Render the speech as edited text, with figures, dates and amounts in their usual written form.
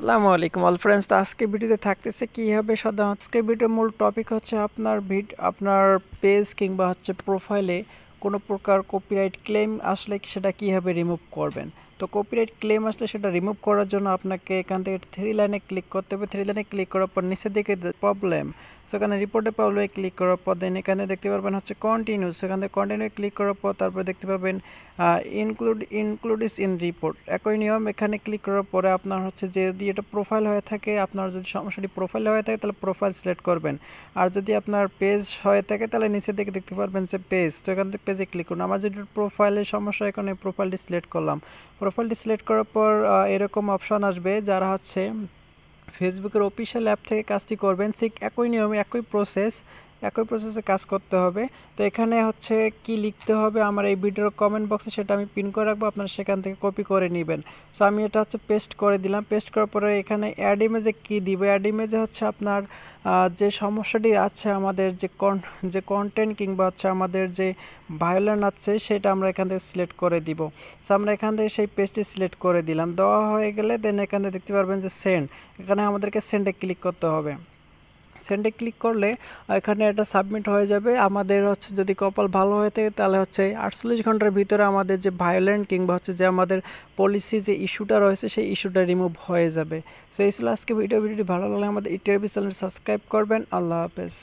আসসালামু আলাইকুম all friends. তো আজকে ভিডিওতে থাকতেছে কীভাবে সাধারণত আজকে ভিডিওর মূল টপিক হচ্ছে আপনার পেজ কিংবা হচ্ছে প্রোফাইলে কোনো প্রকার কপিরাইট ক্লেম আসলে সেটা কীভাবে রিমুভ করবেন। তো কপিরাইট ক্লেম আসলে সেটা রিমুভ করার জন্য আপনাকে এখান থেকে থ্রি লাইনে ক্লিক করতে হবে। থ্রি লাইনে ক্লিক করার পর নিচের দিকে প্রবলেম, সেখানে রিপোর্টে প্রবলেমে ক্লিক করার পর দেন এখানে দেখতে পারবেন হচ্ছে কন্টিনিউ, সেখান থেকে কন্টিনিউ ক্লিক করার পর তারপরে দেখতে পাবেন ইনক্লুডিস ইন রিপোর্ট। একই নিয়ম, এখানে ক্লিক করার পরে আপনার হচ্ছে যদি এটা প্রোফাইল হয়ে থাকে, আপনার যদি সমস্যাটি প্রোফাইল হয়ে থাকে তাহলে প্রোফাইল সিলেক্ট করবেন। আর যদি আপনার পেজ হয়ে থাকে তাহলে নিচের দিকে দেখতে পারবেন যে পেজ, তো এখান থেকে পেজে ক্লিক করুন। আমার যদি প্রোফাইলের সমস্যা, এখানে প্রোফাইলটি সিলেক্ট করলাম। প্রোফাইলটি সিলেক্ট করার পর এরকম অপশন আসবে, যারা হচ্ছে ফেসবুকের অফিসিয়াল অ্যাপ থেকে কাজটি করবেন ঠিক একই নিয়মে একই প্রসেসে কাজ করতে হবে। তো এখানে হচ্ছে কি লিখতে হবে আমার এই ভিডিওর কমেন্ট বক্সে সেটা আমি পিন করে রাখবো, আপনারা সেখান থেকে কপি করে নেবেন। সো আমি এটা হচ্ছে পেস্ট করে দিলাম। পেস্ট করার পরে এখানে অ্যাড ইমেজে কী দিব, অ্যাড ইমেজে হচ্ছে আপনার যে সমস্যাটি আছে, আমাদের যে কন্টেন্ট কিংবা হচ্ছে আমাদের যে ভায়োলেন্স আছে সেটা আমরা এখান থেকে সিলেক্ট করে দিব। সো আমরা এখান থেকে সেই পেজটি সিলেক্ট করে দিলাম। দেওয়া হয়ে গেলে দেন এখান থেকে দেখতে পারবেন যে সেন্ড, এখানে আমাদেরকে সেন্ডে ক্লিক করতে হবে। সেন্ডে ক্লিক করলে এখানে এটা সাবমিট হয়ে যাবে। আমাদের হচ্ছে যদি কপাল ভালো হয়ে থাকে তাহলে হচ্ছে 48 ঘন্টার ভিতরে আমাদের যে ভায়োলেন্ট কিংবা হচ্ছে যে আমাদের পলিসি যে ইস্যুটা রয়েছে সেই ইস্যুটা রিমুভ হয়ে যাবে। সো এই ছিল আজকে ভিডিওটি ভালো লাগলে আমাদের ইটিআরবি চ্যানেল সাবস্ক্রাইব করবেন। আল্লাহ হাফেজ।